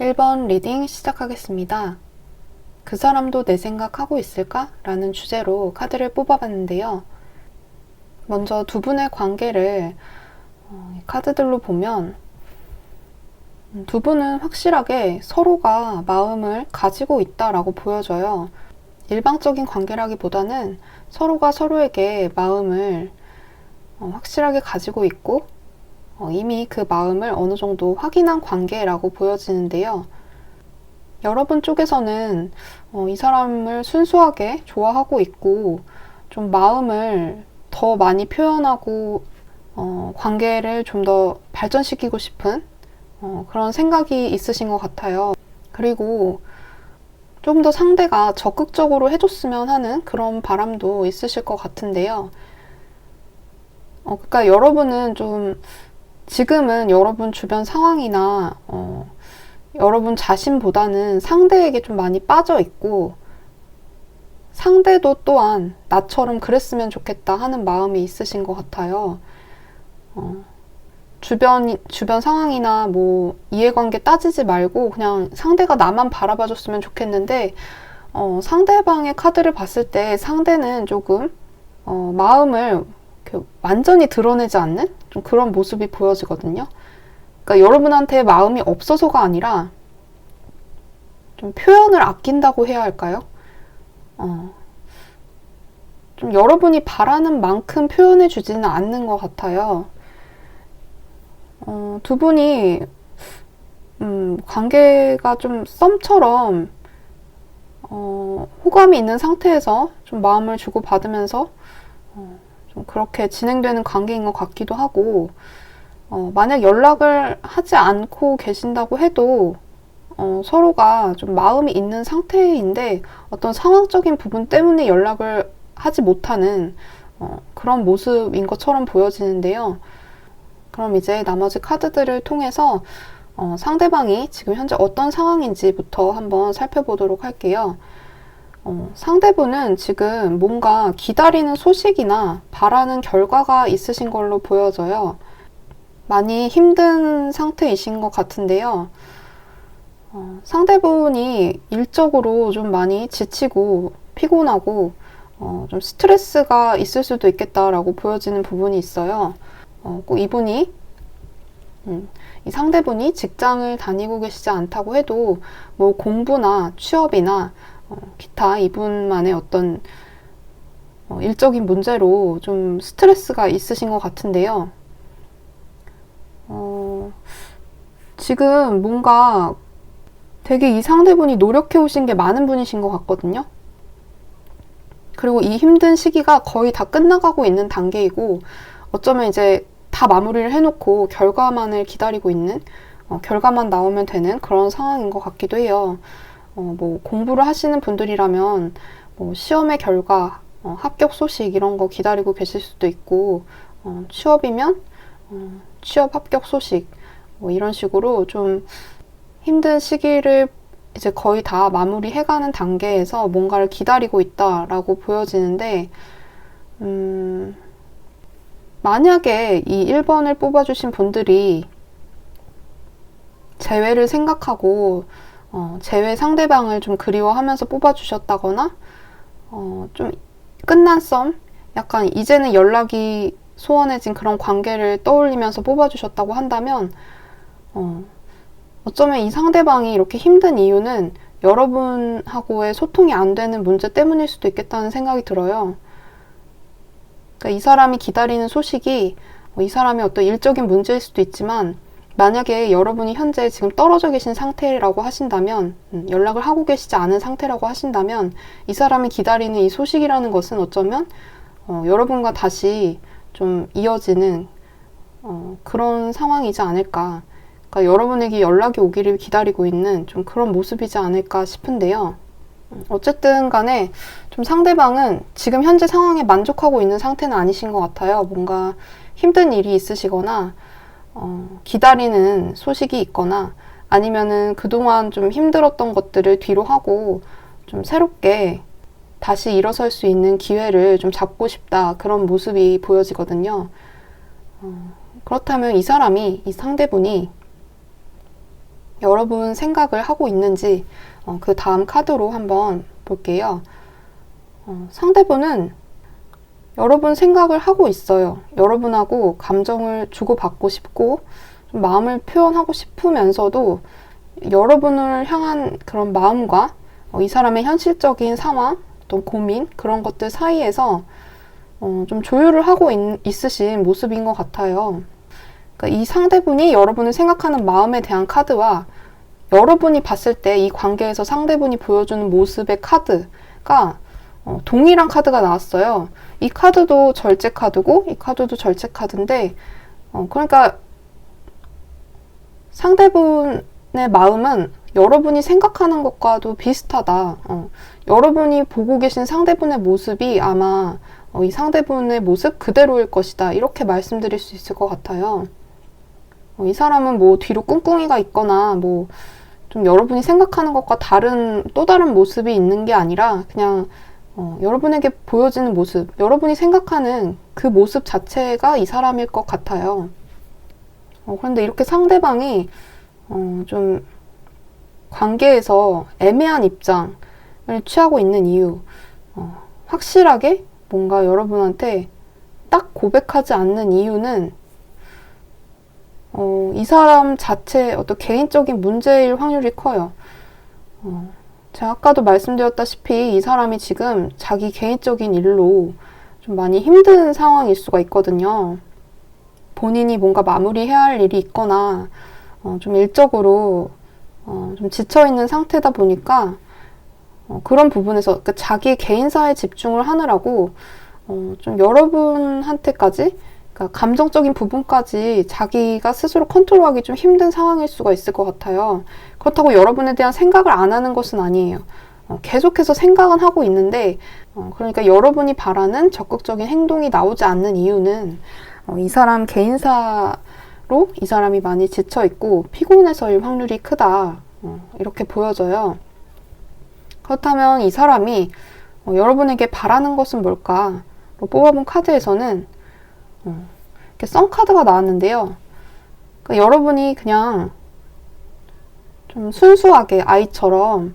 1번 리딩 시작하겠습니다. 그 사람도 내 생각하고 있을까? 라는 주제로 카드를 뽑아봤는데요. 먼저 두 분의 관계를 카드들로 보면 두 분은 확실하게 서로가 마음을 가지고 있다라고 보여져요. 일방적인 관계라기보다는 서로가 서로에게 마음을 확실하게 가지고 있고 이미 그 마음을 어느 정도 확인한 관계라고 보여지는데요. 여러분 쪽에서는 이 사람을 순수하게 좋아하고 있고 좀 마음을 더 많이 표현하고 관계를 좀 더 발전시키고 싶은 그런 생각이 있으신 것 같아요. 그리고 좀 더 상대가 적극적으로 해줬으면 하는 그런 바람도 있으실 것 같은데요. 그러니까 여러분은 좀 지금은 여러분 주변 상황이나 여러분 자신보다는 상대에게 좀 많이 빠져 있고 상대도 또한 나처럼 그랬으면 좋겠다 하는 마음이 있으신 것 같아요. 주변 상황이나 뭐 이해관계 따지지 말고 그냥 상대가 나만 바라봐줬으면 좋겠는데 상대방의 카드를 봤을 때 상대는 조금 마음을 완전히 드러내지 않는 좀 그런 모습이 보여지거든요. 그러니까 여러분한테 마음이 없어서가 아니라 좀 표현을 아낀다고 해야 할까요? 좀 여러분이 바라는 만큼 표현해 주지는 않는 것 같아요. 두 분이 관계가 좀 썸처럼 호감이 있는 상태에서 좀 마음을 주고받으면서 좀 그렇게 진행되는 관계인 것 같기도 하고 만약 연락을 하지 않고 계신다고 해도 서로가 좀 마음이 있는 상태인데 어떤 상황적인 부분 때문에 연락을 하지 못하는 그런 모습인 것처럼 보여지는데요. 그럼 이제 나머지 카드들을 통해서 상대방이 지금 현재 어떤 상황인지부터 한번 살펴보도록 할게요. 상대분은 지금 뭔가 기다리는 소식이나 바라는 결과가 있으신 걸로 보여져요. 많이 힘든 상태이신 것 같은데요. 상대분이 일적으로 좀 많이 지치고 피곤하고 좀 스트레스가 있을 수도 있겠다라고 보여지는 부분이 있어요. 꼭 이분이 이 상대분이 직장을 다니고 계시지 않다고 해도 뭐 공부나 취업이나 기타 이분만의 어떤 일적인 문제로 좀 스트레스가 있으신 것 같은데요. 지금 뭔가 되게 이 상대분이 노력해 오신 게 많은 분이신 것 같거든요. 그리고 이 힘든 시기가 거의 다 끝나가고 있는 단계이고 어쩌면 이제 다 마무리를 해놓고 결과만을 기다리고 있는 결과만 나오면 되는 그런 상황인 것 같기도 해요. 뭐 공부를 하시는 분들이라면 뭐 시험의 결과, 합격 소식 이런 거 기다리고 계실 수도 있고 취업이면 취업 합격 소식 뭐 이런 식으로 좀 힘든 시기를 이제 거의 다 마무리해가는 단계에서 뭔가를 기다리고 있다라고 보여지는데 만약에 이 1번을 뽑아주신 분들이 재회를 생각하고 재회 상대방을 좀 그리워하면서 뽑아주셨다거나 좀 끝난 썸? 약간 이제는 연락이 소원해진 그런 관계를 떠올리면서 뽑아주셨다고 한다면 어쩌면 이 상대방이 이렇게 힘든 이유는 여러분하고의 소통이 안 되는 문제 때문일 수도 있겠다는 생각이 들어요. 그러니까 이 사람이 기다리는 소식이 이 사람의 어떤 일적인 문제일 수도 있지만 만약에 여러분이 현재 지금 떨어져 계신 상태라고 하신다면 연락을 하고 계시지 않은 상태라고 하신다면 이 사람이 기다리는 이 소식이라는 것은 어쩌면 여러분과 다시 좀 이어지는 그런 상황이지 않을까. 그러니까 여러분에게 연락이 오기를 기다리고 있는 좀 그런 모습이지 않을까 싶은데요. 어쨌든 간에 좀 상대방은 지금 현재 상황에 만족하고 있는 상태는 아니신 것 같아요. 뭔가 힘든 일이 있으시거나 기다리는 소식이 있거나 아니면은 그동안 좀 힘들었던 것들을 뒤로 하고 좀 새롭게 다시 일어설 수 있는 기회를 좀 잡고 싶다 그런 모습이 보여지거든요. 그렇다면 이 상대분이 여러분 생각을 하고 있는지 그 다음 카드로 한번 볼게요. 상대분은 여러분 생각을 하고 있어요. 여러분하고 감정을 주고받고 싶고 좀 마음을 표현하고 싶으면서도 여러분을 향한 그런 마음과 이 사람의 현실적인 상황, 어떤 고민 그런 것들 사이에서 좀 조율을 하고 있으신 모습인 것 같아요. 그러니까 이 상대분이 여러분을 생각하는 마음에 대한 카드와 여러분이 봤을 때 이 관계에서 상대분이 보여주는 모습의 카드가 동일한 카드가 나왔어요. 이 카드도 절제 카드고 이 카드도 절제 카드인데 그러니까 상대분의 마음은 여러분이 생각하는 것과도 비슷하다. 여러분이 보고 계신 상대분의 모습이 아마 이 상대분의 모습 그대로일 것이다. 이렇게 말씀드릴 수 있을 것 같아요. 이 사람은 뭐 뒤로 꿍꿍이가 있거나 뭐 좀 여러분이 생각하는 것과 또 다른 모습이 있는 게 아니라 그냥 여러분에게 보여지는 모습, 여러분이 생각하는 그 모습 자체가 이 사람일 것 같아요. 그런데 이렇게 상대방이 좀 관계에서 애매한 입장을 취하고 있는 이유, 확실하게 뭔가 여러분한테 딱 고백하지 않는 이유는 이 사람 자체 어떤 개인적인 문제일 확률이 커요. 제가 아까도 말씀드렸다시피 이 사람이 지금 자기 개인적인 일로 좀 많이 힘든 상황일 수가 있거든요. 본인이 뭔가 마무리해야 할 일이 있거나 좀 일적으로 좀 지쳐있는 상태다 보니까 그런 부분에서 자기 개인사에 집중을 하느라고 좀 여러분한테까지 그러니까 감정적인 부분까지 자기가 스스로 컨트롤하기 좀 힘든 상황일 수가 있을 것 같아요. 그렇다고 여러분에 대한 생각을 안 하는 것은 아니에요. 계속해서 생각은 하고 있는데 그러니까 여러분이 바라는 적극적인 행동이 나오지 않는 이유는 이 사람 개인사로 이 사람이 많이 지쳐있고 피곤해서일 확률이 크다. 이렇게 보여져요. 그렇다면 이 사람이 여러분에게 바라는 것은 뭘까? 뽑아본 카드에서는 이렇게 썬카드가 나왔는데요. 그러니까 여러분이 그냥 좀 순수하게 아이처럼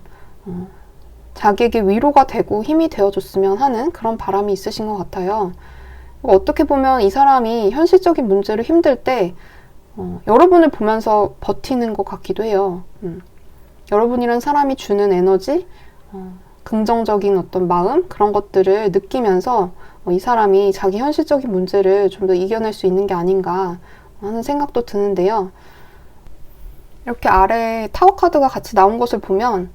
자기에게 위로가 되고 힘이 되어줬으면 하는 그런 바람이 있으신 것 같아요. 어떻게 보면 이 사람이 현실적인 문제로 힘들 때 여러분을 보면서 버티는 것 같기도 해요. 여러분이란 사람이 주는 에너지, 긍정적인 어떤 마음 그런 것들을 느끼면서 이 사람이 자기 현실적인 문제를 좀 더 이겨낼 수 있는 게 아닌가 하는 생각도 드는데요. 이렇게 아래 타워 카드가 같이 나온 것을 보면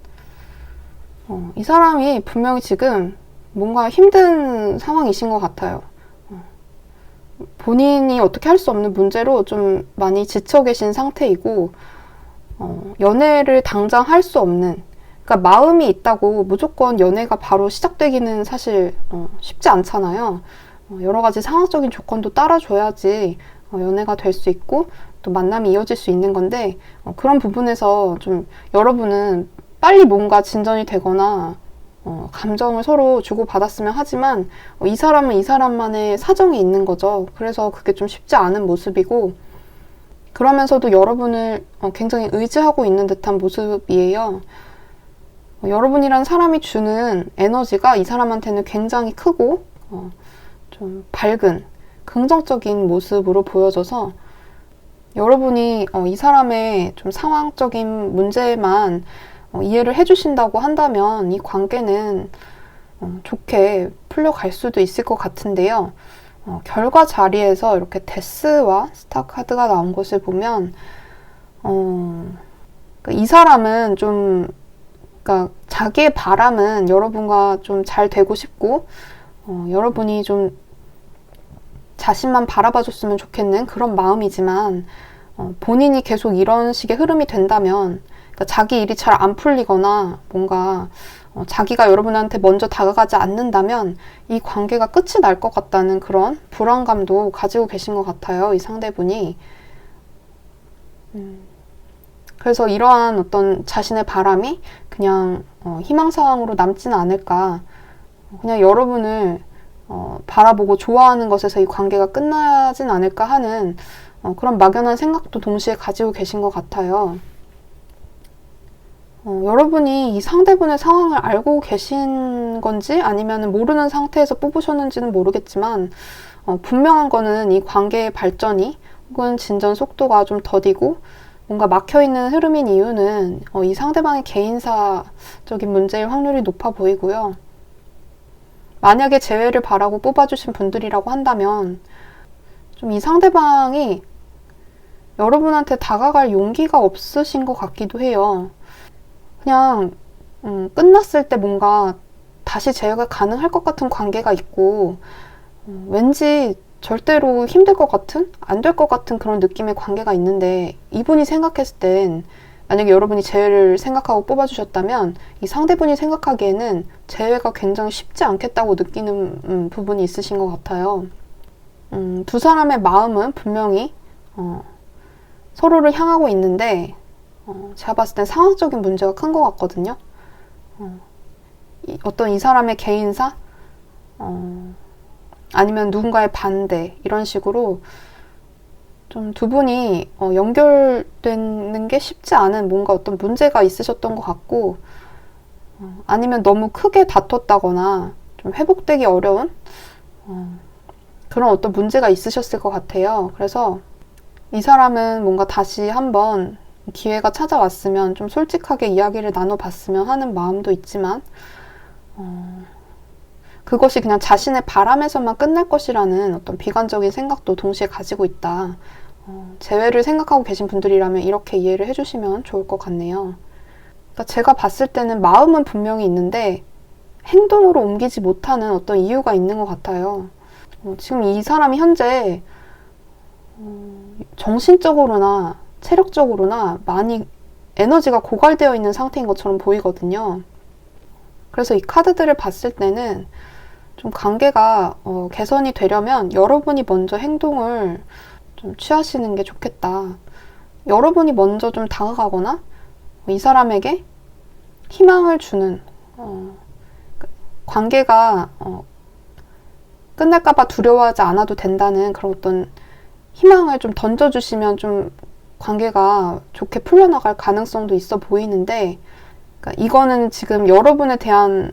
이 사람이 분명히 지금 뭔가 힘든 상황이신 것 같아요. 본인이 어떻게 할 수 없는 문제로 좀 많이 지쳐 계신 상태이고 연애를 당장 할 수 없는 그러니까 마음이 있다고 무조건 연애가 바로 시작되기는 사실 쉽지 않잖아요. 여러 가지 상황적인 조건도 따라줘야지 연애가 될 수 있고 또 만남이 이어질 수 있는 건데 그런 부분에서 좀 여러분은 빨리 뭔가 진전이 되거나 감정을 서로 주고받았으면 하지만 이 사람은 이 사람만의 사정이 있는 거죠. 그래서 그게 좀 쉽지 않은 모습이고 그러면서도 여러분을 굉장히 의지하고 있는 듯한 모습이에요. 여러분이란 사람이 주는 에너지가 이 사람한테는 굉장히 크고 좀 밝은 긍정적인 모습으로 보여져서 여러분이 이 사람의 좀 상황적인 문제만 이해를 해주신다고 한다면 이 관계는 좋게 풀려갈 수도 있을 것 같은데요. 결과 자리에서 이렇게 데스와 스타 카드가 나온 것을 보면 이 사람은 좀 그러니까 자기의 바람은 여러분과 좀 잘 되고 싶고 여러분이 좀 자신만 바라봐줬으면 좋겠는 그런 마음이지만 본인이 계속 이런 식의 흐름이 된다면 그러니까 자기 일이 잘 안 풀리거나 뭔가 자기가 여러분한테 먼저 다가가지 않는다면 이 관계가 끝이 날 것 같다는 그런 불안감도 가지고 계신 것 같아요. 이 상대분이. 그래서 이러한 어떤 자신의 바람이 그냥 희망사항으로 남지는 않을까. 그냥 여러분을 바라보고 좋아하는 것에서 이 관계가 끝나진 않을까 하는 그런 막연한 생각도 동시에 가지고 계신 것 같아요. 여러분이 이 상대분의 상황을 알고 계신 건지 아니면 모르는 상태에서 뽑으셨는지는 모르겠지만 분명한 거는 이 관계의 발전이 혹은 진전 속도가 좀 더디고 뭔가 막혀있는 흐름인 이유는 이 상대방의 개인사적인 문제일 확률이 높아 보이고요. 만약에 재회를 바라고 뽑아주신 분들이라고 한다면 좀 이 상대방이 여러분한테 다가갈 용기가 없으신 것 같기도 해요. 그냥 끝났을 때 뭔가 다시 재회가 가능할 것 같은 관계가 있고 왠지 절대로 힘들 것 같은, 안 될 것 같은 그런 느낌의 관계가 있는데 이분이 생각했을 땐 만약에 여러분이 재회를 생각하고 뽑아주셨다면 이 상대분이 생각하기에는 재회가 굉장히 쉽지 않겠다고 느끼는 부분이 있으신 것 같아요. 두 사람의 마음은 분명히 서로를 향하고 있는데 제가 봤을 땐 상황적인 문제가 큰 것 같거든요. 어떤 이 사람의 개인사? 아니면 누군가의 반대 이런 식으로 좀 두 분이 연결되는 게 쉽지 않은 뭔가 어떤 문제가 있으셨던 것 같고 아니면 너무 크게 다퉜다거나 좀 회복되기 어려운 그런 어떤 문제가 있으셨을 것 같아요. 그래서 이 사람은 뭔가 다시 한번 기회가 찾아왔으면 좀 솔직하게 이야기를 나눠봤으면 하는 마음도 있지만 그것이 그냥 자신의 바람에서만 끝날 것이라는 어떤 비관적인 생각도 동시에 가지고 있다. 재회를 생각하고 계신 분들이라면 이렇게 이해를 해주시면 좋을 것 같네요. 그러니까 제가 봤을 때는 마음은 분명히 있는데 행동으로 옮기지 못하는 어떤 이유가 있는 것 같아요. 지금 이 사람이 현재 정신적으로나 체력적으로나 많이 에너지가 고갈되어 있는 상태인 것처럼 보이거든요. 그래서 이 카드들을 봤을 때는 좀 관계가 개선이 되려면 여러분이 먼저 행동을 좀 취하시는 게 좋겠다. 여러분이 먼저 좀 다가가거나 이 사람에게 희망을 주는 관계가 끝날까봐 두려워하지 않아도 된다는 그런 어떤 희망을 좀 던져주시면 좀 관계가 좋게 풀려나갈 가능성도 있어 보이는데 그러니까 이거는 지금 여러분에 대한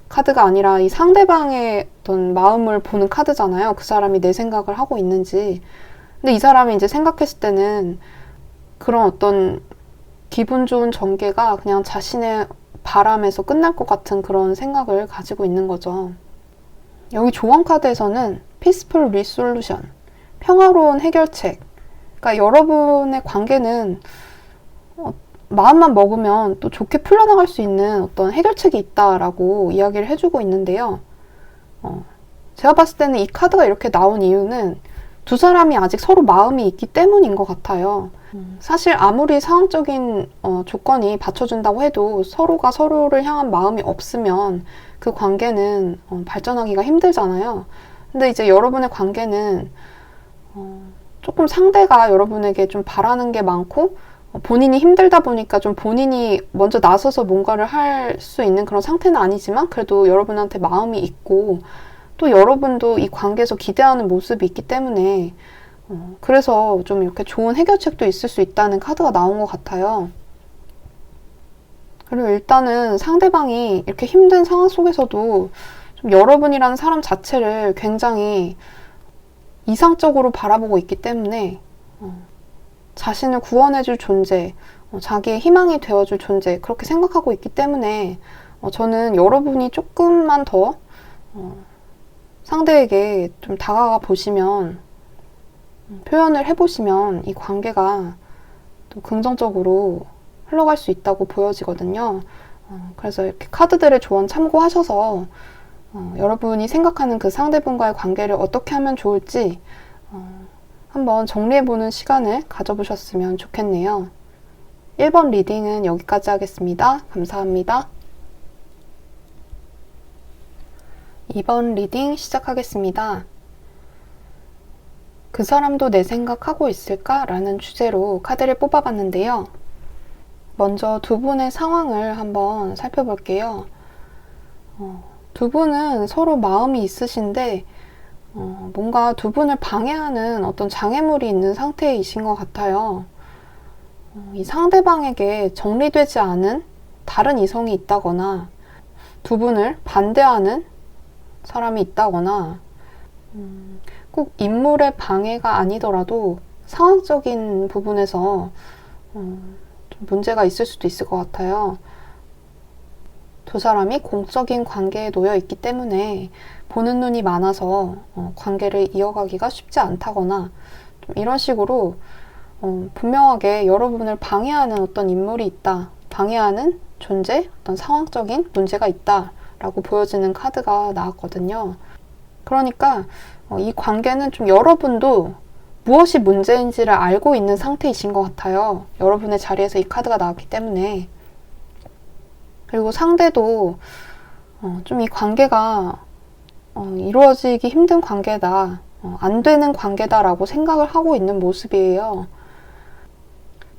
카드가 아니라 이 상대방의 어떤 마음을 보는 카드잖아요. 그 사람이 내 생각을 하고 있는지. 근데 이 사람이 이제 생각했을 때는 그런 어떤 기분 좋은 전개가 그냥 자신의 바람에서 끝날 것 같은 그런 생각을 가지고 있는 거죠. 여기 조언 카드에서는 Peaceful Resolution, 평화로운 해결책. 그러니까 여러분의 관계는 마음만 먹으면 또 좋게 풀려나갈 수 있는 어떤 해결책이 있다라고 이야기를 해주고 있는데요. 제가 봤을 때는 이 카드가 이렇게 나온 이유는 두 사람이 아직 서로 마음이 있기 때문인 것 같아요. 사실 아무리 상황적인 조건이 받쳐준다고 해도 서로가 서로를 향한 마음이 없으면 그 관계는 발전하기가 힘들잖아요. 근데 이제 여러분의 관계는 조금 상대가 여러분에게 좀 바라는 게 많고 본인이 힘들다 보니까 좀 본인이 먼저 나서서 뭔가를 할 수 있는 그런 상태는 아니지만 그래도 여러분한테 마음이 있고 또 여러분도 이 관계에서 기대하는 모습이 있기 때문에 그래서 좀 이렇게 좋은 해결책도 있을 수 있다는 카드가 나온 것 같아요. 그리고 일단은 상대방이 이렇게 힘든 상황 속에서도 좀 여러분이라는 사람 자체를 굉장히 이상적으로 바라보고 있기 때문에 자신을 구원해줄 존재, 자기의 희망이 되어줄 존재 그렇게 생각하고 있기 때문에 저는 여러분이 조금만 더 상대에게 좀 다가가 보시면 표현을 해보시면 이 관계가 또 긍정적으로 흘러갈 수 있다고 보여지거든요. 그래서 이렇게 카드들의 조언 참고하셔서 여러분이 생각하는 그 상대분과의 관계를 어떻게 하면 좋을지 한번 정리해보는 시간을 가져보셨으면 좋겠네요. 1번 리딩은 여기까지 하겠습니다. 감사합니다. 2번 리딩 시작하겠습니다. 그 사람도 내 생각하고 있을까? 라는 주제로 카드를 뽑아봤는데요. 먼저 두 분의 상황을 한번 살펴볼게요. 두 분은 서로 마음이 있으신데 뭔가 두 분을 방해하는 어떤 장애물이 있는 상태이신 것 같아요. 이 상대방에게 정리되지 않은 다른 이성이 있다거나 두 분을 반대하는 사람이 있다거나 꼭 인물의 방해가 아니더라도 상황적인 부분에서 좀 문제가 있을 수도 있을 것 같아요. 두 사람이 공적인 관계에 놓여 있기 때문에 보는 눈이 많아서 관계를 이어가기가 쉽지 않다거나 좀 이런 식으로 분명하게 여러분을 방해하는 어떤 인물이 있다, 방해하는 존재, 어떤 상황적인 문제가 있다라고 보여지는 카드가 나왔거든요. 그러니까 이 관계는 좀 여러분도 무엇이 문제인지를 알고 있는 상태이신 것 같아요. 여러분의 자리에서 이 카드가 나왔기 때문에. 그리고 상대도 좀 이 관계가 이루어지기 힘든 관계다, 안 되는 관계다라고 생각을 하고 있는 모습이에요.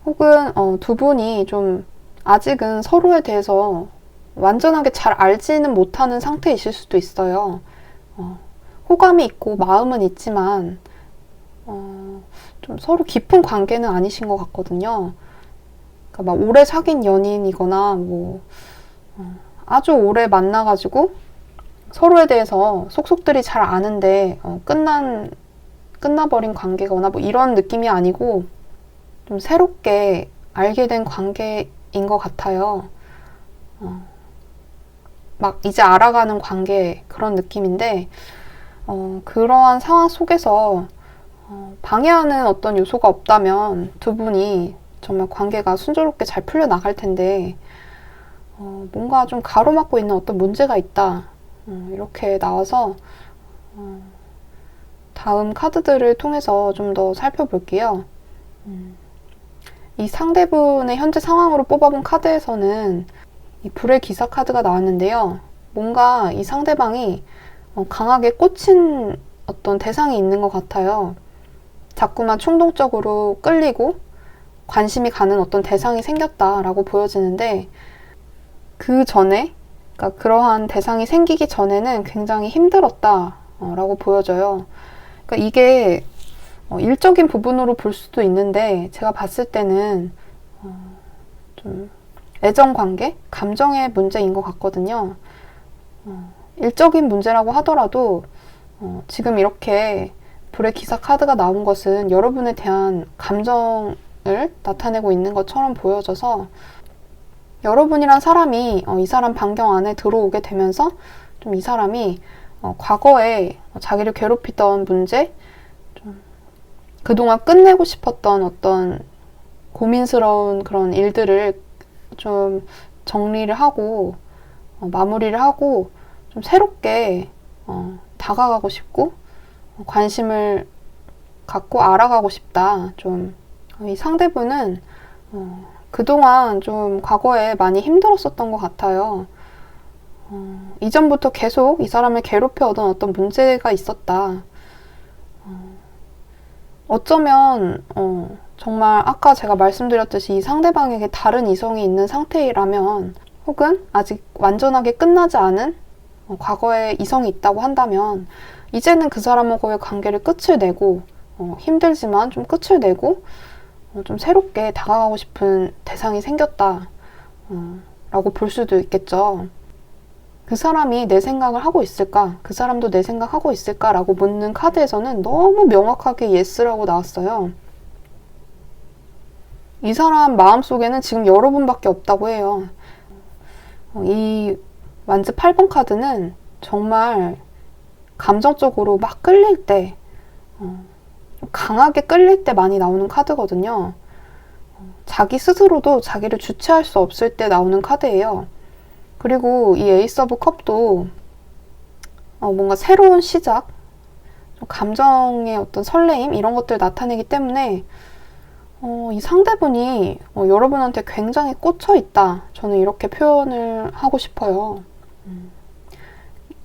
혹은 두 분이 좀 아직은 서로에 대해서 완전하게 잘 알지는 못하는 상태이실 수도 있어요. 호감이 있고 마음은 있지만 좀 서로 깊은 관계는 아니신 것 같거든요. 그러니까 막 오래 사귄 연인이거나 뭐 아주 오래 만나가지고 서로에 대해서 속속들이 잘 아는데 끝나버린 관계거나 뭐 이런 느낌이 아니고 좀 새롭게 알게 된 관계인 것 같아요. 막 이제 알아가는 관계 그런 느낌인데 그러한 상황 속에서 방해하는 어떤 요소가 없다면 두 분이 정말 관계가 순조롭게 잘 풀려나갈 텐데 뭔가 좀 가로막고 있는 어떤 문제가 있다, 이렇게 나와서 다음 카드들을 통해서 좀 더 살펴볼게요. 이 상대분의 현재 상황으로 뽑아본 카드에서는 이 불의 기사 카드가 나왔는데요. 뭔가 이 상대방이 강하게 꽂힌 어떤 대상이 있는 것 같아요. 자꾸만 충동적으로 끌리고 관심이 가는 어떤 대상이 생겼다라고 보여지는데, 그 전에, 그러니까 그러한 대상이 생기기 전에는 굉장히 힘들었다라고 보여져요. 그러니까 이게 일적인 부분으로 볼 수도 있는데, 제가 봤을 때는 좀 애정관계? 감정의 문제인 것 같거든요. 일적인 문제라고 하더라도 지금 이렇게 불의 기사 카드가 나온 것은 여러분에 대한 감정을 나타내고 있는 것처럼 보여져서, 여러분이란 사람이 이 사람 반경 안에 들어오게 되면서 좀 이 사람이 과거에 자기를 괴롭히던 문제, 좀 그동안 끝내고 싶었던 어떤 고민스러운 그런 일들을 좀 정리를 하고 마무리를 하고 좀 새롭게 다가가고 싶고 관심을 갖고 알아가고 싶다. 좀 이 상대분은 그동안 좀 과거에 많이 힘들었었던 것 같아요. 이전부터 계속 이 사람을 괴롭혀오던 어떤 문제가 있었다. 어쩌면 정말 아까 제가 말씀드렸듯이 이 상대방에게 다른 이성이 있는 상태라면, 혹은 아직 완전하게 끝나지 않은 과거에 이성이 있다고 한다면, 이제는 그 사람하고의 관계를 끝을 내고 힘들지만 좀 끝을 내고 좀 새롭게 다가가고 싶은 대상이 생겼다 라고 볼 수도 있겠죠. 그 사람이 내 생각을 하고 있을까? 그 사람도 내 생각하고 있을까? 라고 묻는 카드에서는 너무 명확하게 예스라고 나왔어요. 이 사람 마음속에는 지금 여러분밖에 없다고 해요. 이 완즈 8번 카드는 정말 감정적으로 막 끌릴 때, 강하게 끌릴 때 많이 나오는 카드거든요. 자기 스스로도 자기를 주체할 수 없을 때 나오는 카드예요. 그리고 이 에이스 오브 컵도 뭔가 새로운 시작, 감정의 어떤 설레임 이런 것들을 나타내기 때문에 이 상대분이 여러분한테 굉장히 꽂혀 있다, 저는 이렇게 표현을 하고 싶어요.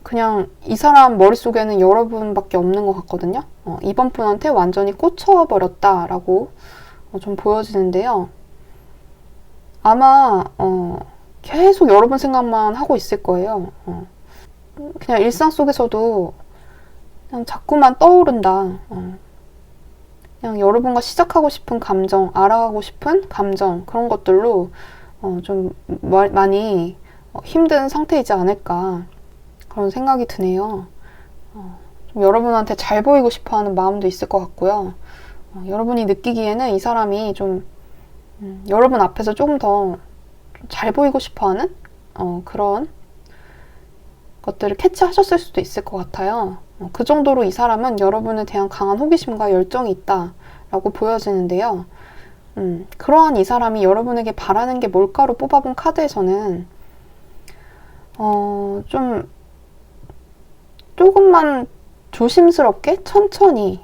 그냥 이 사람 머릿속에는 여러분밖에 없는 것 같거든요. 이번 분한테 완전히 꽂혀버렸다라고 좀 보여지는데요. 아마 계속 여러분 생각만 하고 있을 거예요. 그냥 일상 속에서도 그냥 자꾸만 떠오른다. 그냥 여러분과 시작하고 싶은 감정, 알아가고 싶은 감정, 그런 것들로 좀 많이 힘든 상태이지 않을까 그런 생각이 드네요. 좀 여러분한테 잘 보이고 싶어 하는 마음도 있을 것 같고요. 여러분이 느끼기에는 이 사람이 좀 여러분 앞에서 조금 더 잘 보이고 싶어 하는 그런 것들을 캐치하셨을 수도 있을 것 같아요. 그 정도로 이 사람은 여러분에 대한 강한 호기심과 열정이 있다라고 보여지는데요. 그러한 이 사람이 여러분에게 바라는 게 뭘까로 뽑아본 카드에서는 조금만 조심스럽게 천천히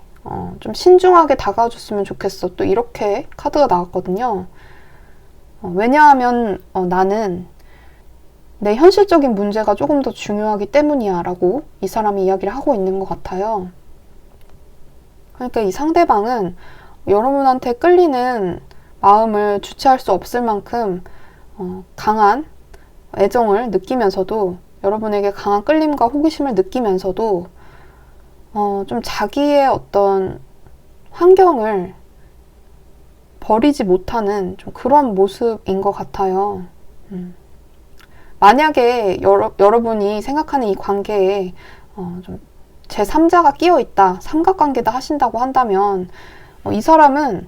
좀 신중하게 다가와줬으면 좋겠어. 또 이렇게 카드가 나왔거든요. 왜냐하면 나는 내 현실적인 문제가 조금 더 중요하기 때문이야 라고 이 사람이 이야기를 하고 있는 것 같아요. 그러니까 이 상대방은 여러분한테 끌리는 마음을 주체할 수 없을 만큼 강한 애정을 느끼면서도 여러분에게 강한 끌림과 호기심을 느끼면서도 좀 자기의 어떤 환경을 버리지 못하는 좀 그런 모습인 것 같아요. 만약에 여러분이 생각하는 이 관계에 좀 제3자가 끼어있다, 삼각관계다 하신다고 한다면 이 사람은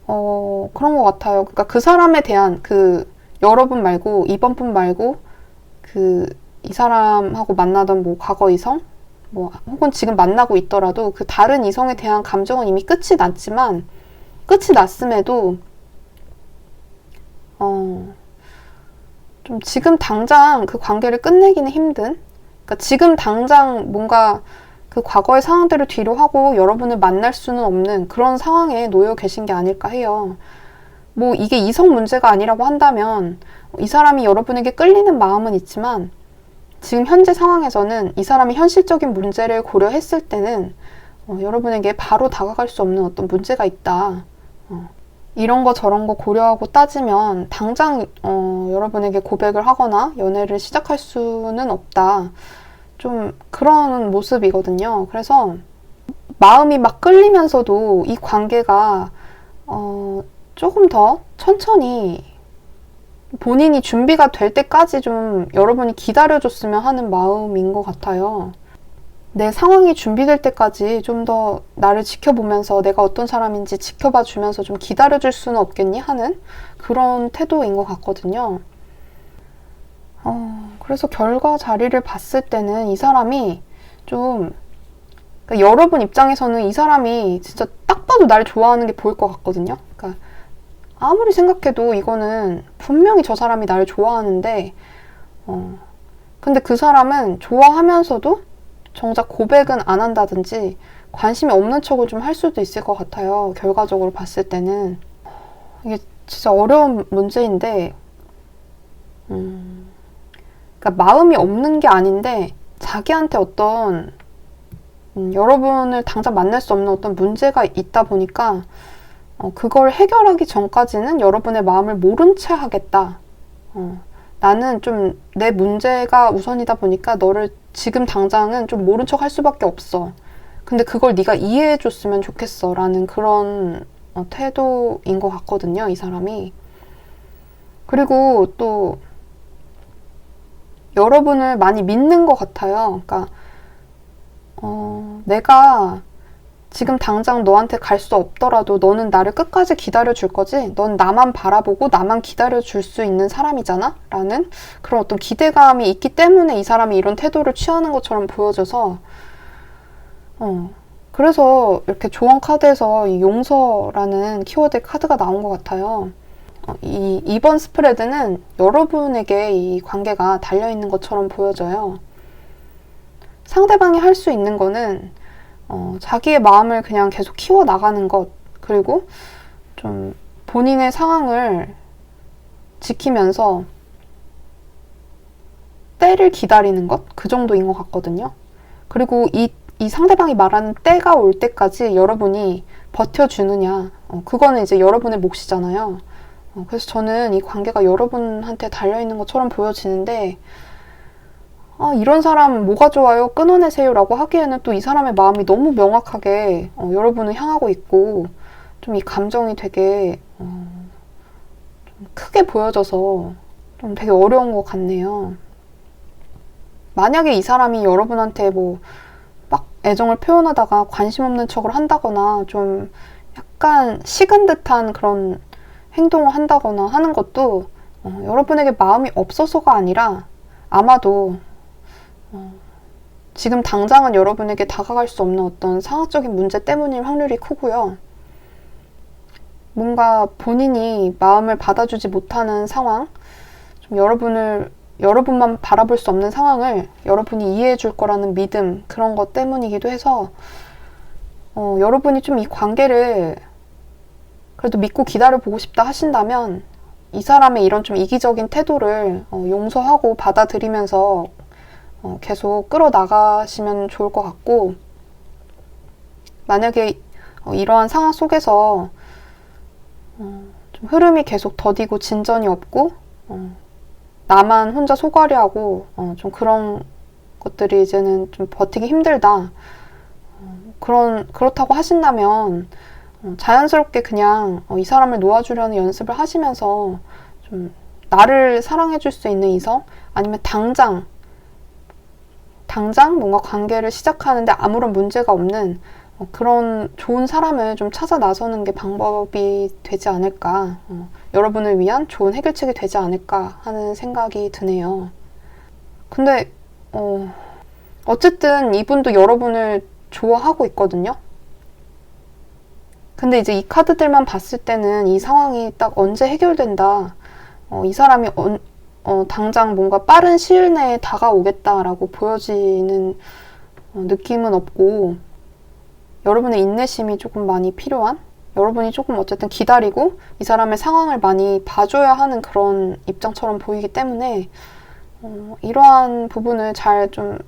그런 것 같아요. 그러니까 그 사람에 대한 여러분 말고 이번 분 말고 이 사람하고 만나던 뭐 과거 이성 혹은 지금 만나고 있더라도 그 다른 이성에 대한 감정은 이미 끝이 났지만 끝이 났음에도 좀 지금 당장 그 관계를 끝내기는 힘든, 그러니까 지금 당장 뭔가 그 과거의 상황들을 뒤로 하고 여러분을 만날 수는 없는 그런 상황에 놓여 계신 게 아닐까 해요. 뭐 이게 이성 문제가 아니라고 한다면 이 사람이 여러분에게 끌리는 마음은 있지만 지금 현재 상황에서는 이 사람이 현실적인 문제를 고려했을 때는 여러분에게 바로 다가갈 수 없는 어떤 문제가 있다. 이런 거 저런 거 고려하고 따지면 당장 여러분에게 고백을 하거나 연애를 시작할 수는 없다. 좀 그런 모습이거든요. 그래서 마음이 막 끌리면서도 이 관계가 조금 더 천천히 본인이 준비가 될 때까지 좀 여러분이 기다려줬으면 하는 마음인 것 같아요. 내 상황이 준비될 때까지 좀 더 나를 지켜보면서 내가 어떤 사람인지 지켜봐 주면서 좀 기다려줄 수는 없겠니? 하는 그런 태도인 것 같거든요. 그래서 결과 자리를 봤을 때는 이 사람이 좀, 그러니까 여러분 입장에서는 이 사람이 진짜 딱 봐도 날 좋아하는 게 보일 것 같거든요. 그러니까 아무리 생각해도 이거는 분명히 저 사람이 나를 좋아하는데, 근데 그 사람은 좋아하면서도 정작 고백은 안 한다든지 관심이 없는 척을 좀 할 수도 있을 것 같아요. 결과적으로 봤을 때는. 이게 진짜 어려운 문제인데, 그러니까 마음이 없는 게 아닌데 자기한테 어떤 여러분을 당장 만날 수 없는 어떤 문제가 있다 보니까 그걸 해결하기 전까지는 여러분의 마음을 모른 채 하겠다. 나는 좀 내 문제가 우선이다 보니까 너를 지금 당장은 좀 모른 척 할 수밖에 없어. 근데 그걸 네가 이해해 줬으면 좋겠어. 라는 그런 태도인 것 같거든요. 이 사람이. 그리고 또 여러분을 많이 믿는 것 같아요. 그러니까 내가 지금 당장 너한테 갈 수 없더라도 너는 나를 끝까지 기다려줄 거지? 넌 나만 바라보고 나만 기다려줄 수 있는 사람이잖아? 라는 그런 어떤 기대감이 있기 때문에 이 사람이 이런 태도를 취하는 것처럼 보여져서 그래서 이렇게 조언 카드에서 이 용서라는 키워드의 카드가 나온 것 같아요. 이번 스프레드는 여러분에게 이 관계가 달려있는 것처럼 보여져요. 상대방이 할 수 있는 거는 자기의 마음을 그냥 계속 키워나가는 것, 그리고 좀 본인의 상황을 지키면서 때를 기다리는 것, 그 정도인 것 같거든요. 그리고 이 상대방이 말하는 때가 올 때까지 여러분이 버텨주느냐, 그거는 이제 여러분의 몫이잖아요. 그래서 저는 이 관계가 여러분한테 달려있는 것처럼 보여지는데 이런 사람 뭐가 좋아요? 끊어내세요 라고 하기에는 또 이 사람의 마음이 너무 명확하게 여러분을 향하고 있고 좀 이 감정이 되게 좀 크게 보여져서 좀 되게 어려운 것 같네요. 만약에 이 사람이 여러분한테 뭐 막 애정을 표현하다가 관심 없는 척을 한다거나 좀 약간 식은 듯한 그런 행동을 한다거나 하는 것도 여러분에게 마음이 없어서가 아니라 아마도 지금 당장은 여러분에게 다가갈 수 없는 어떤 상황적인 문제 때문일 확률이 크고요. 뭔가 본인이 마음을 받아주지 못하는 상황, 좀 여러분만 바라볼 수 없는 상황을 여러분이 이해해 줄 거라는 믿음, 그런 것 때문이기도 해서 여러분이 좀 이 관계를 그래도 믿고 기다려보고 싶다 하신다면 이 사람의 이런 좀 이기적인 태도를 용서하고 받아들이면서 계속 끌어나가시면 좋을 것 같고, 만약에 이러한 상황 속에서 좀 흐름이 계속 더디고 진전이 없고 나만 혼자 소갈이하고 좀 그런 것들이 이제는 좀 버티기 힘들다, 그렇다고 하신다면 자연스럽게 그냥 이 사람을 놓아주려는 연습을 하시면서 좀 나를 사랑해줄 수 있는 이성, 아니면 당장 뭔가 관계를 시작하는데 아무런 문제가 없는 그런 좋은 사람을 좀 찾아 나서는 게 방법이 되지 않을까, 여러분을 위한 좋은 해결책이 되지 않을까 하는 생각이 드네요. 근데 어쨌든 이분도 여러분을 좋아하고 있거든요. 근데 이제 이 카드들만 봤을 때는 이 상황이 딱 언제 해결된다, 이 사람이 당장 뭔가 빠른 시일 내에 다가오겠다라고 보여지는 느낌은 없고, 여러분의 인내심이 조금 많이 필요한, 여러분이 조금 어쨌든 기다리고 이 사람의 상황을 많이 봐줘야 하는 그런 입장처럼 보이기 때문에 이러한 부분을 잘 좀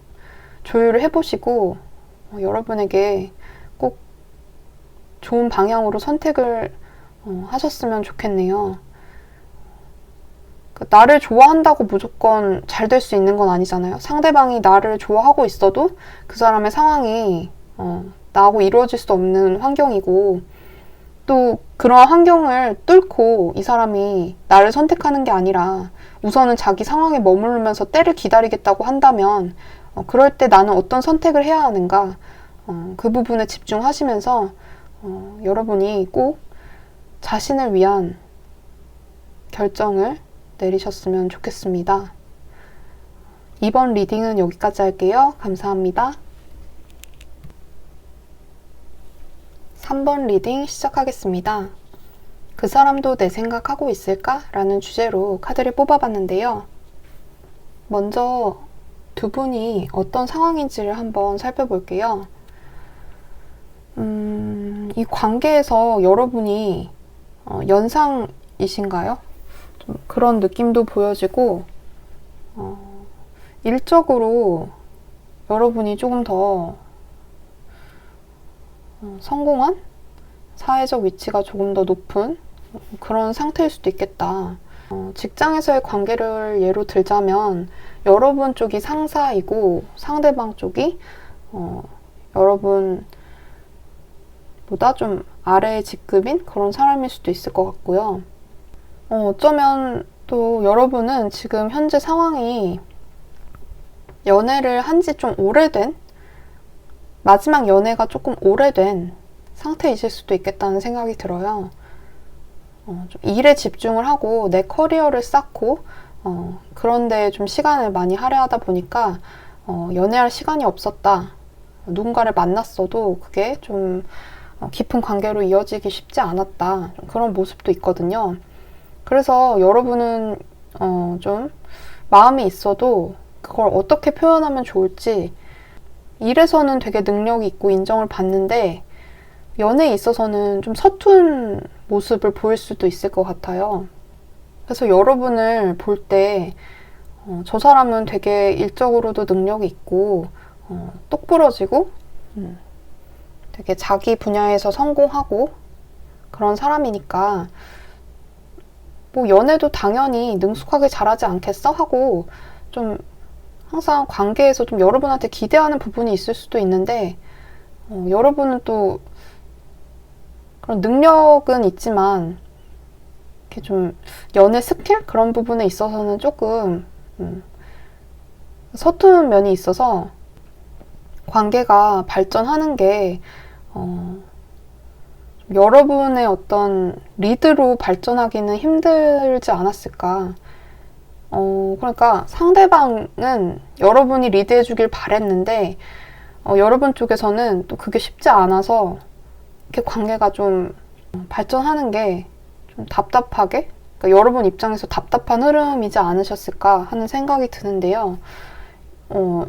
조율을 해보시고 여러분에게 꼭 좋은 방향으로 선택을 하셨으면 좋겠네요. 나를 좋아한다고 무조건 잘 될 수 있는 건 아니잖아요. 상대방이 나를 좋아하고 있어도 그 사람의 상황이 나하고 이루어질 수 없는 환경이고, 또 그런 환경을 뚫고 이 사람이 나를 선택하는 게 아니라 우선은 자기 상황에 머무르면서 때를 기다리겠다고 한다면 그럴 때 나는 어떤 선택을 해야 하는가, 그 부분에 집중하시면서 여러분이 꼭 자신을 위한 결정을 내리셨으면 좋겠습니다. 이번 리딩은 여기까지 할게요. 감사합니다. 3번 리딩 시작하겠습니다. 그 사람도 내 생각하고 있을까? 라는 주제로 카드를 뽑아봤는데요. 먼저 두 분이 어떤 상황인지를 한번 살펴볼게요. 이 관계에서 여러분이 연상이신가요? 좀 그런 느낌도 보여지고, 일적으로 여러분이 조금 더 성공한, 사회적 위치가 조금 더 높은 그런 상태일 수도 있겠다. 직장에서의 관계를 예로 들자면 여러분 쪽이 상사이고 상대방 쪽이 여러분보다 좀 아래의 직급인 그런 사람일 수도 있을 것 같고요. 어쩌면 또 여러분은 지금 현재 상황이 연애를 한 지 좀 오래된, 마지막 연애가 조금 오래된 상태이실 수도 있겠다는 생각이 들어요. 좀 일에 집중을 하고 내 커리어를 쌓고 그런데 좀 시간을 많이 할애하다 보니까 연애할 시간이 없었다. 누군가를 만났어도 그게 좀 깊은 관계로 이어지기 쉽지 않았다. 그런 모습도 있거든요. 그래서 여러분은 좀 마음이 있어도 그걸 어떻게 표현하면 좋을지, 일에서는 되게 능력이 있고 인정을 받는데 연애에 있어서는 좀 서툰 모습을 보일 수도 있을 것 같아요. 그래서 여러분을 볼 때 저 사람은 되게 일적으로도 능력이 있고 똑부러지고 되게 자기 분야에서 성공하고 그런 사람이니까 뭐 연애도 당연히 능숙하게 잘하지 않겠어? 하고 좀 항상 관계에서 좀 여러분한테 기대하는 부분이 있을 수도 있는데 여러분은 또 그런 능력은 있지만 이렇게 좀 연애 스킬? 그런 부분에 있어서는 조금 서투른 면이 있어서 관계가 발전하는 게 여러분의 어떤 리드로 발전하기는 힘들지 않았을까. 그러니까 상대방은 여러분이 리드해주길 바랬는데 여러분 쪽에서는 또 그게 쉽지 않아서 이렇게 관계가 좀 발전하는 게 좀 답답하게, 그러니까 여러분 입장에서 답답한 흐름이지 않으셨을까 하는 생각이 드는데요.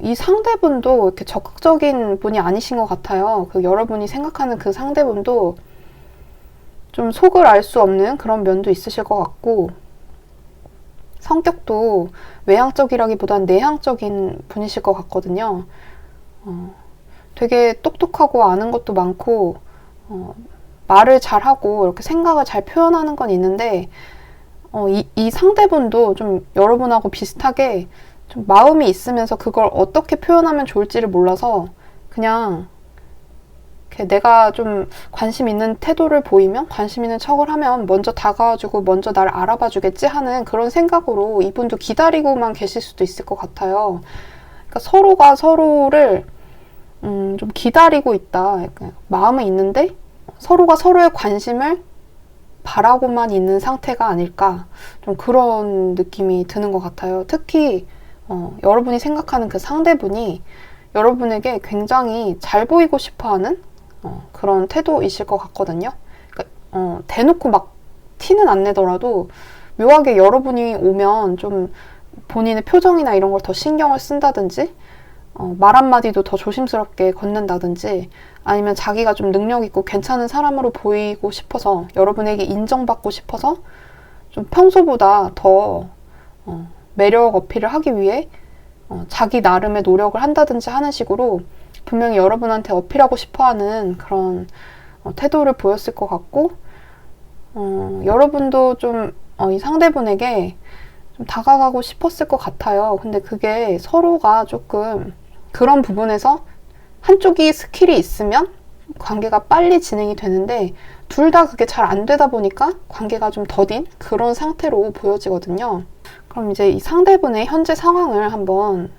이 상대분도 이렇게 적극적인 분이 아니신 것 같아요. 여러분이 생각하는 그 상대분도 좀 속을 알 수 없는 그런 면도 있으실 것 같고, 성격도 외향적이라기보단 내향적인 분이실 것 같거든요. 되게 똑똑하고 아는 것도 많고, 말을 잘하고 이렇게 생각을 잘 표현하는 건 있는데, 이 상대분도 좀 여러분하고 비슷하게 좀 마음이 있으면서 그걸 어떻게 표현하면 좋을지를 몰라서 그냥 내가 좀 관심 있는 태도를 보이면, 관심 있는 척을 하면 먼저 다가와주고 먼저 날 알아봐 주겠지 하는 그런 생각으로 이분도 기다리고만 계실 수도 있을 것 같아요. 그러니까 서로가 서로를 좀 기다리고 있다. 마음은 있는데 서로가 서로의 관심을 바라고만 있는 상태가 아닐까, 좀 그런 느낌이 드는 것 같아요. 특히 여러분이 생각하는 그 상대분이 여러분에게 굉장히 잘 보이고 싶어하는 그런 태도이실 것 같거든요. 그러니까, 대놓고 막 티는 안 내더라도 묘하게 여러분이 오면 좀 본인의 표정이나 이런 걸 더 신경을 쓴다든지, 말 한마디도 더 조심스럽게 건넨다든지, 아니면 자기가 좀 능력 있고 괜찮은 사람으로 보이고 싶어서, 여러분에게 인정받고 싶어서 좀 평소보다 더 매력 어필을 하기 위해 자기 나름의 노력을 한다든지 하는 식으로 분명히 여러분한테 어필하고 싶어하는 그런 태도를 보였을 것 같고, 여러분도 좀 이 상대분에게 좀 다가가고 싶었을 것 같아요. 근데 그게 서로가 조금 그런 부분에서 한쪽이 스킬이 있으면 관계가 빨리 진행이 되는데, 둘 다 그게 잘 안 되다 보니까 관계가 좀 더딘 그런 상태로 보여지거든요. 그럼 이제 이 상대분의 현재 상황을 한번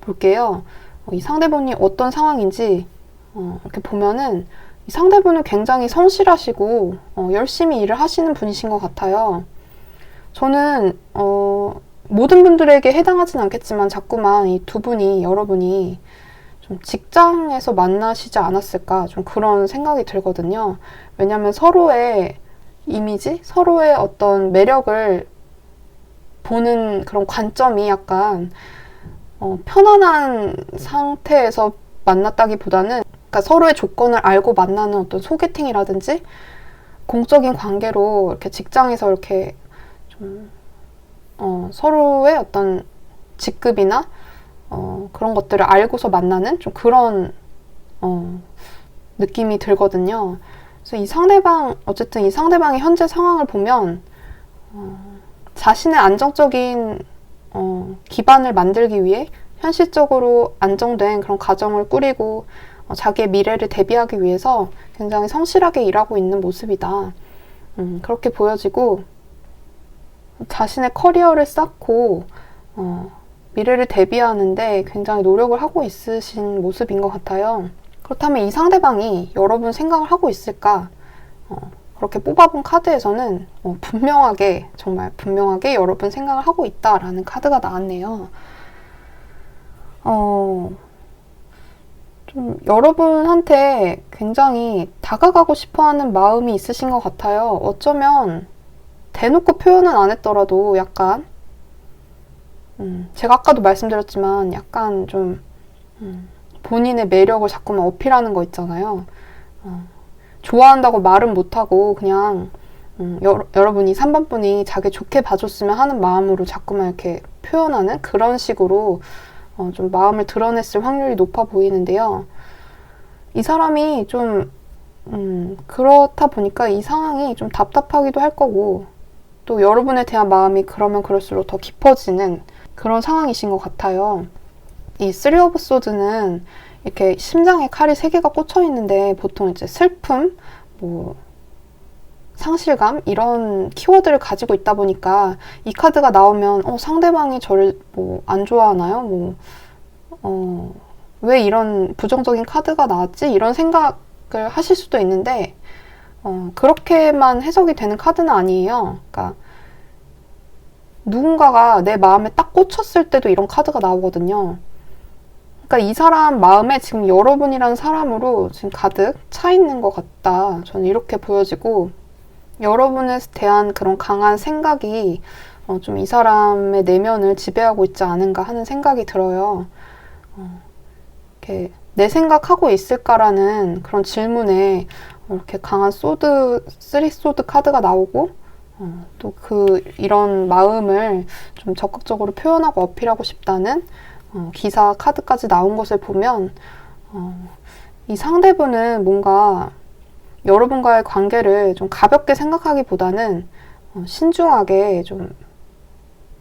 볼게요. 이 상대분이 어떤 상황인지 이렇게 보면은, 이 상대분은 굉장히 성실하시고 열심히 일을 하시는 분이신 것 같아요. 저는 모든 분들에게 해당하진 않겠지만 자꾸만 이 두 분이, 여러분이 좀 직장에서 만나시지 않았을까, 좀 그런 생각이 들거든요. 왜냐하면 서로의 이미지, 서로의 어떤 매력을 보는 그런 관점이 약간 편안한 상태에서 만났다기보다는, 그러니까 서로의 조건을 알고 만나는 어떤 소개팅이라든지 공적인 관계로 이렇게 직장에서 이렇게 좀 서로의 어떤 직급이나 그런 것들을 알고서 만나는 좀 그런 느낌이 들거든요. 그래서 이 상대방, 어쨌든 이 상대방의 현재 상황을 보면 자신의 안정적인 기반을 만들기 위해 현실적으로 안정된 그런 가정을 꾸리고 자기의 미래를 대비하기 위해서 굉장히 성실하게 일하고 있는 모습이다. 그렇게 보여지고, 자신의 커리어를 쌓고 미래를 대비하는데 굉장히 노력을 하고 있으신 모습인 것 같아요. 그렇다면 이 상대방이 여러분 생각을 하고 있을까? 그렇게 뽑아본 카드에서는 분명하게, 정말 분명하게 여러분 생각을 하고 있다라는 카드가 나왔네요. 좀 여러분한테 굉장히 다가가고 싶어하는 마음이 있으신 것 같아요. 어쩌면 대놓고 표현은 안 했더라도 약간 제가 아까도 말씀드렸지만 약간 좀 본인의 매력을 자꾸만 어필하는 거 있잖아요. 좋아한다고 말은 못하고 그냥 여러분이 3번 분이 자기 좋게 봐줬으면 하는 마음으로 자꾸만 이렇게 표현하는 그런 식으로 좀 마음을 드러냈을 확률이 높아 보이는데요. 이 사람이 좀 그렇다 보니까 이 상황이 좀 답답하기도 할 거고, 또 여러분에 대한 마음이 그러면 그럴수록 더 깊어지는 그런 상황이신 것 같아요. 이 쓰리 오브 소드는 이렇게 심장에 칼이 3개가 꽂혀 있는데 보통 이제 슬픔, 뭐 상실감 이런 키워드를 가지고 있다 보니까 이 카드가 나오면 상대방이 저를 뭐 안 좋아하나요? 왜 이런 부정적인 카드가 나왔지? 이런 생각을 하실 수도 있는데 그렇게만 해석이 되는 카드는 아니에요. 그러니까 누군가가 내 마음에 딱 꽂혔을 때도 이런 카드가 나오거든요. 그러니까 이 사람 마음에 지금 여러분이라는 사람으로 지금 가득 차 있는 것 같다. 저는 이렇게 보여지고, 여러분에 대한 그런 강한 생각이 좀 이 사람의 내면을 지배하고 있지 않은가 하는 생각이 들어요. 이렇게 내 생각하고 있을까라는 그런 질문에 이렇게 강한 쓰리 소드 카드가 나오고, 또 이런 마음을 좀 적극적으로 표현하고 어필하고 싶다는 기사 카드까지 나온 것을 보면 이 상대분은 뭔가 여러분과의 관계를 좀 가볍게 생각하기보다는 신중하게 좀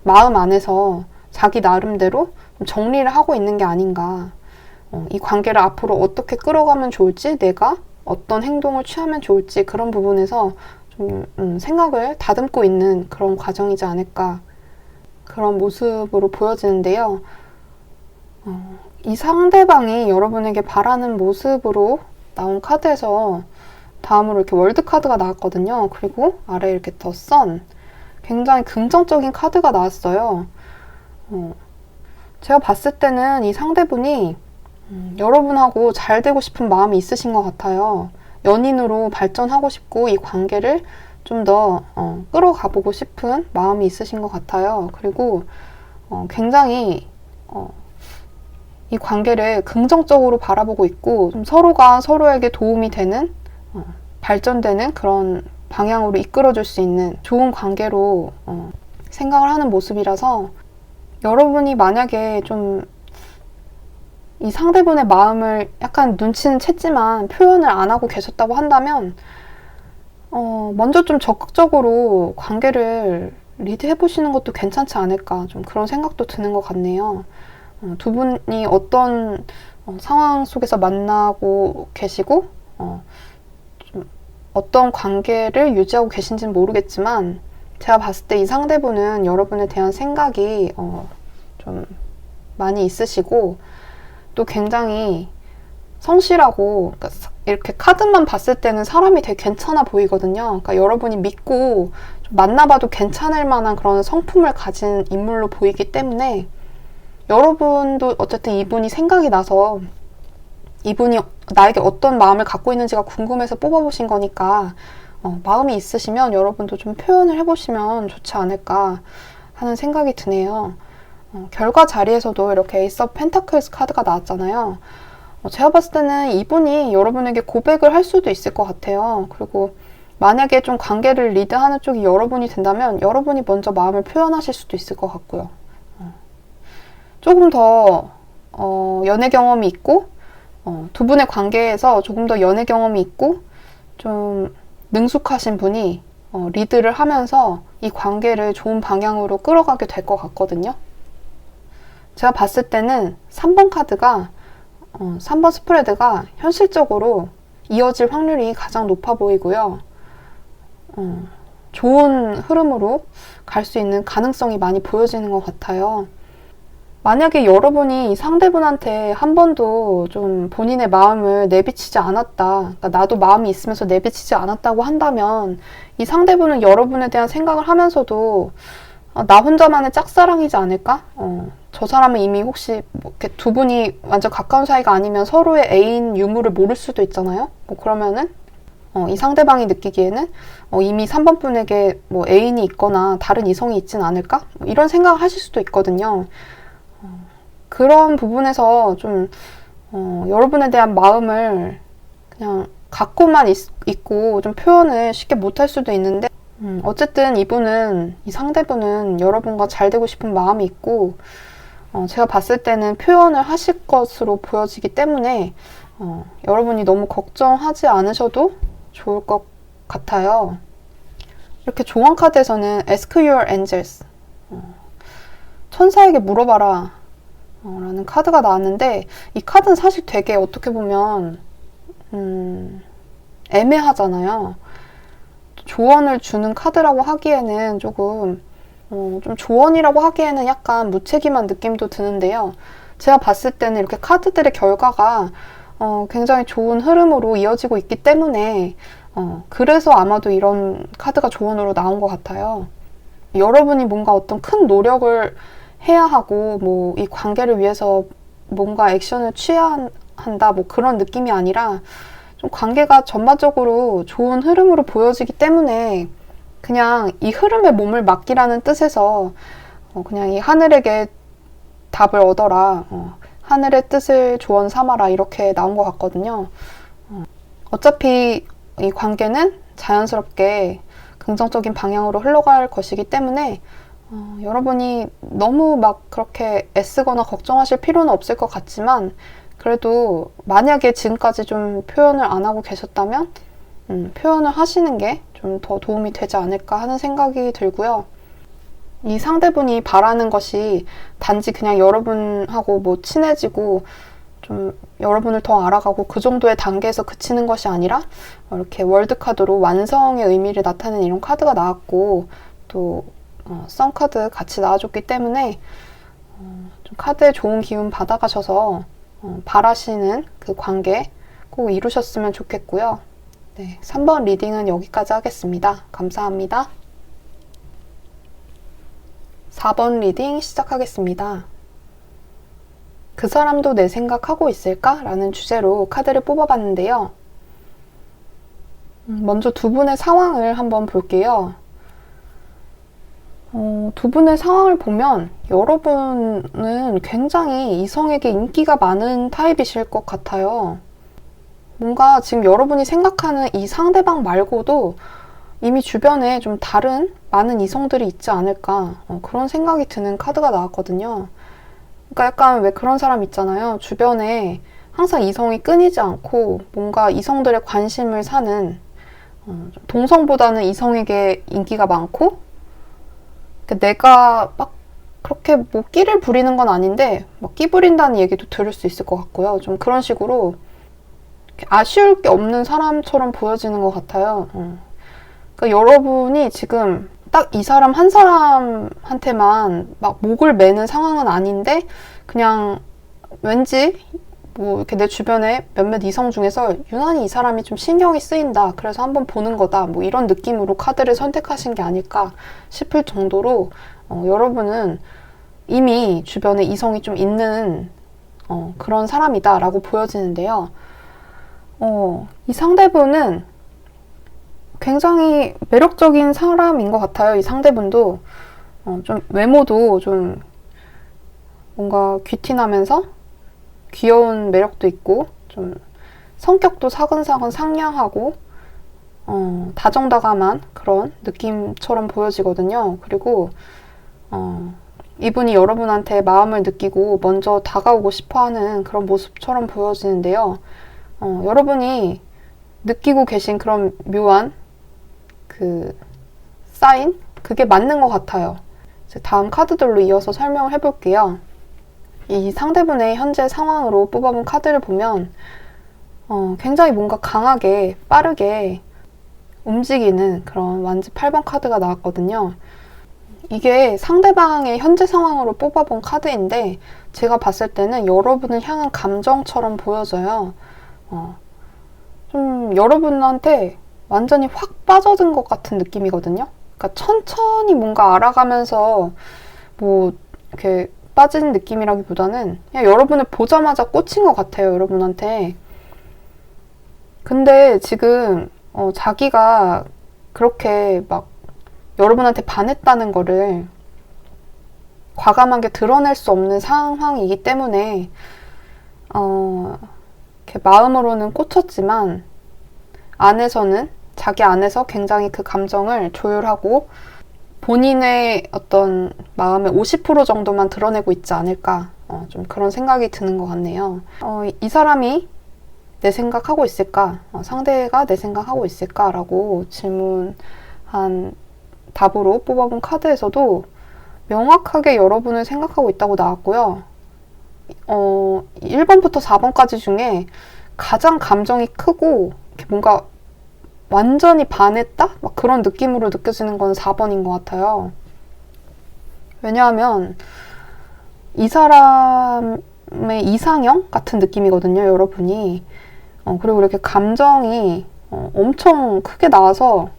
마음 안에서 자기 나름대로 좀 정리를 하고 있는 게 아닌가. 이 관계를 앞으로 어떻게 끌어가면 좋을지, 내가 어떤 행동을 취하면 좋을지 그런 부분에서 좀 생각을 다듬고 있는 그런 과정이지 않을까, 그런 모습으로 보여지는데요. 이 상대방이 여러분에게 바라는 모습으로 나온 카드에서 다음으로 이렇게 월드 카드가 나왔거든요. 그리고 아래에 이렇게 더 선, 굉장히 긍정적인 카드가 나왔어요. 제가 봤을 때는 이 상대분이 여러분하고 잘 되고 싶은 마음이 있으신 것 같아요. 연인으로 발전하고 싶고 이 관계를 좀 더 끌어가보고 싶은 마음이 있으신 것 같아요. 그리고 굉장히 이 관계를 긍정적으로 바라보고 있고, 좀 서로가 서로에게 도움이 되는, 발전되는 그런 방향으로 이끌어줄 수 있는 좋은 관계로 생각을 하는 모습이라서, 여러분이 만약에 좀 이 상대분의 마음을 약간 눈치는 챘지만 표현을 안 하고 계셨다고 한다면 먼저 좀 적극적으로 관계를 리드해보시는 것도 괜찮지 않을까, 좀 그런 생각도 드는 것 같네요. 두 분이 어떤 상황 속에서 만나고 계시고 좀 어떤 관계를 유지하고 계신지는 모르겠지만, 제가 봤을 때 이 상대분은 여러분에 대한 생각이 좀 많이 있으시고, 또 굉장히 성실하고, 그러니까 이렇게 카드만 봤을 때는 사람이 되게 괜찮아 보이거든요. 그러니까 여러분이 믿고 좀 만나봐도 괜찮을 만한 그런 성품을 가진 인물로 보이기 때문에, 여러분도 어쨌든 이분이 생각이 나서 이분이 나에게 어떤 마음을 갖고 있는지가 궁금해서 뽑아보신 거니까 마음이 있으시면 여러분도 좀 표현을 해보시면 좋지 않을까 하는 생각이 드네요. 결과 자리에서도 이렇게 에이스 오브 펜타클스 카드가 나왔잖아요. 제가 봤을 때는 이분이 여러분에게 고백을 할 수도 있을 것 같아요. 그리고 만약에 좀 관계를 리드하는 쪽이 여러분이 된다면 여러분이 먼저 마음을 표현하실 수도 있을 것 같고요. 조금 더 연애 경험이 있고, 두 분의 관계에서 조금 더 연애 경험이 있고 좀 능숙하신 분이 리드를 하면서 이 관계를 좋은 방향으로 끌어가게 될 것 같거든요. 제가 봤을 때는 3번 카드가 3번 스프레드가 현실적으로 이어질 확률이 가장 높아 보이고요. 좋은 흐름으로 갈 수 있는 가능성이 많이 보여지는 것 같아요. 만약에 여러분이 이 상대분한테 한 번도 좀 본인의 마음을 내비치지 않았다, 그러니까 나도 마음이 있으면서 내비치지 않았다고 한다면, 이 상대분은 여러분에 대한 생각을 하면서도 나 혼자만의 짝사랑이지 않을까? 저 사람은 이미 혹시 뭐 이렇게 두 분이 완전 가까운 사이가 아니면 서로의 애인 유무를 모를 수도 있잖아요. 뭐 그러면은 이 상대방이 느끼기에는 이미 3번 분에게 뭐 애인이 있거나 다른 이성이 있진 않을까? 뭐 이런 생각을 하실 수도 있거든요. 그런 부분에서 좀 여러분에 대한 마음을 그냥 갖고만 있고 좀 표현을 쉽게 못할 수도 있는데, 어쨌든 이 상대분은 여러분과 잘 되고 싶은 마음이 있고, 제가 봤을 때는 표현을 하실 것으로 보여지기 때문에 여러분이 너무 걱정하지 않으셔도 좋을 것 같아요. 이렇게 조언 카드에서는 Ask your angels, 천사에게 물어봐라 라는 카드가 나왔는데, 이 카드는 사실 되게 어떻게 보면 애매하잖아요. 조언을 주는 카드라고 하기에는 조금 좀 조언이라고 하기에는 약간 무책임한 느낌도 드는데요. 제가 봤을 때는 이렇게 카드들의 결과가 굉장히 좋은 흐름으로 이어지고 있기 때문에 그래서 아마도 이런 카드가 조언으로 나온 것 같아요. 여러분이 뭔가 어떤 큰 노력을 해야 하고 뭐 이 관계를 위해서 뭔가 액션을 취해야 한다 뭐 그런 느낌이 아니라 좀 관계가 전반적으로 좋은 흐름으로 보여지기 때문에 그냥 이 흐름에 몸을 맡기라는 뜻에서 그냥 이 하늘에게 답을 얻어라, 하늘의 뜻을 조언 삼아라 이렇게 나온 것 같거든요. 어차피 이 관계는 자연스럽게 긍정적인 방향으로 흘러갈 것이기 때문에 여러분이 너무 막 그렇게 애쓰거나 걱정하실 필요는 없을 것 같지만 그래도 만약에 지금까지 좀 표현을 안 하고 계셨다면 표현을 하시는 게 좀 더 도움이 되지 않을까 하는 생각이 들고요. 이 상대분이 바라는 것이 단지 그냥 여러분하고 뭐 친해지고 좀 여러분을 더 알아가고 그 정도의 단계에서 그치는 것이 아니라 이렇게 월드카드로 완성의 의미를 나타내는 이런 카드가 나왔고 또 썬카드 같이 나와줬기 때문에 좀 카드에 좋은 기운 받아가셔서 바라시는 그 관계 꼭 이루셨으면 좋겠고요. 네, 3번 리딩은 여기까지 하겠습니다. 감사합니다. 4번 리딩 시작하겠습니다. 그 사람도 내 생각하고 있을까? 라는 주제로 카드를 뽑아봤는데요. 먼저 두 분의 상황을 한번 볼게요. 두 분의 상황을 보면 여러분은 굉장히 이성에게 인기가 많은 타입이실 것 같아요. 뭔가 지금 여러분이 생각하는 이 상대방 말고도 이미 주변에 좀 다른 많은 이성들이 있지 않을까 그런 생각이 드는 카드가 나왔거든요. 그러니까 약간 왜 그런 사람 있잖아요. 주변에 항상 이성이 끊이지 않고 뭔가 이성들의 관심을 사는 동성보다는 이성에게 인기가 많고 내가 막 그렇게 뭐 끼를 부리는 건 아닌데 막 끼 부린다는 얘기도 들을 수 있을 것 같고요. 좀 그런 식으로 아쉬울 게 없는 사람처럼 보여지는 것 같아요. 그러니까 여러분이 지금 딱 이 사람 한 사람한테만 막 목을 매는 상황은 아닌데 그냥 왠지 뭐 이렇게 내 주변에 몇몇 이성 중에서 유난히 이 사람이 좀 신경이 쓰인다. 그래서 한번 보는 거다. 뭐 이런 느낌으로 카드를 선택하신 게 아닐까 싶을 정도로 여러분은 이미 주변에 이성이 좀 있는 그런 사람이다라고 보여지는데요. 이 상대분은 굉장히 매력적인 사람인 것 같아요. 이 상대분도 좀 외모도 좀 뭔가 귀티나면서 귀여운 매력도 있고 좀 성격도 사근사근 상냥하고 다정다감한 그런 느낌처럼 보여지거든요. 그리고 이분이 여러분한테 마음을 느끼고 먼저 다가오고 싶어하는 그런 모습처럼 보여지는데요. 여러분이 느끼고 계신 그런 묘한 그 사인? 그게 맞는 것 같아요. 이제 다음 카드들로 이어서 설명을 해볼게요. 이 상대분의 현재 상황으로 뽑아본 카드를 보면 굉장히 뭔가 강하게 빠르게 움직이는 그런 완지 8번 카드가 나왔거든요. 이게 상대방의 현재 상황으로 뽑아본 카드인데 제가 봤을 때는 여러분을 향한 감정처럼 보여져요. 좀 여러분한테 완전히 확 빠져든 것 같은 느낌이거든요. 그러니까 천천히 뭔가 알아가면서 뭐 이렇게 빠진 느낌이라기보다는 그냥 여러분을 보자마자 꽂힌 것 같아요. 여러분한테. 근데 지금 자기가 그렇게 막 여러분한테 반했다는 거를 과감하게 드러낼 수 없는 상황이기 때문에 이렇게 마음으로는 꽂혔지만 안에서는 자기 안에서 굉장히 그 감정을 조율하고 본인의 어떤 마음의 50% 정도만 드러내고 있지 않을까 좀 그런 생각이 드는 것 같네요. 이 사람이 내 생각하고 있을까? 상대가 내 생각하고 있을까? 라고 질문한 답으로 뽑아본 카드에서도 명확하게 여러분을 생각하고 있다고 나왔고요. 1번부터 4번까지 중에 가장 감정이 크고 이렇게 뭔가 완전히 반했다? 막 그런 느낌으로 느껴지는 건 4번인 것 같아요. 왜냐하면 이 사람의 이상형 같은 느낌이거든요, 여러분이. 그리고 이렇게 감정이 엄청 크게 나와서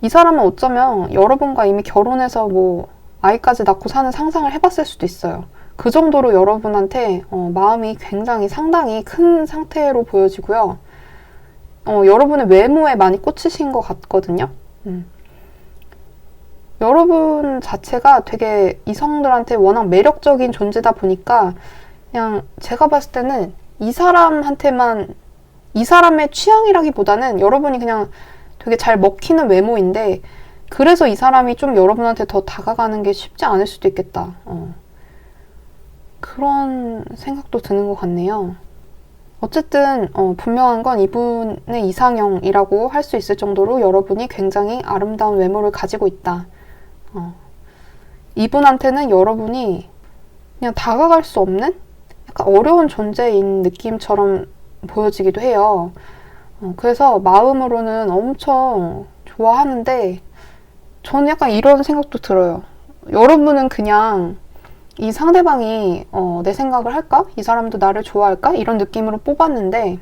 이 사람은 어쩌면 여러분과 이미 결혼해서 뭐 아이까지 낳고 사는 상상을 해봤을 수도 있어요. 그 정도로 여러분한테 마음이 굉장히 상당히 큰 상태로 보여지고요. 여러분의 외모에 많이 꽂히신 것 같거든요. 여러분 자체가 되게 이성들한테 워낙 매력적인 존재다 보니까 그냥 제가 봤을 때는 이 사람한테만 이 사람의 취향이라기보다는 여러분이 그냥 되게 잘 먹히는 외모인데 그래서 이 사람이 좀 여러분한테 더 다가가는 게 쉽지 않을 수도 있겠다. 그런 생각도 드는 것 같네요. 어쨌든 분명한 건 이분의 이상형이라고 할 수 있을 정도로 여러분이 굉장히 아름다운 외모를 가지고 있다. 이분한테는 여러분이 그냥 다가갈 수 없는 약간 어려운 존재인 느낌처럼 보여지기도 해요. 그래서 마음으로는 엄청 좋아하는데 저는 약간 이런 생각도 들어요. 여러분은 그냥 이 상대방이 내 생각을 할까? 이 사람도 나를 좋아할까? 이런 느낌으로 뽑았는데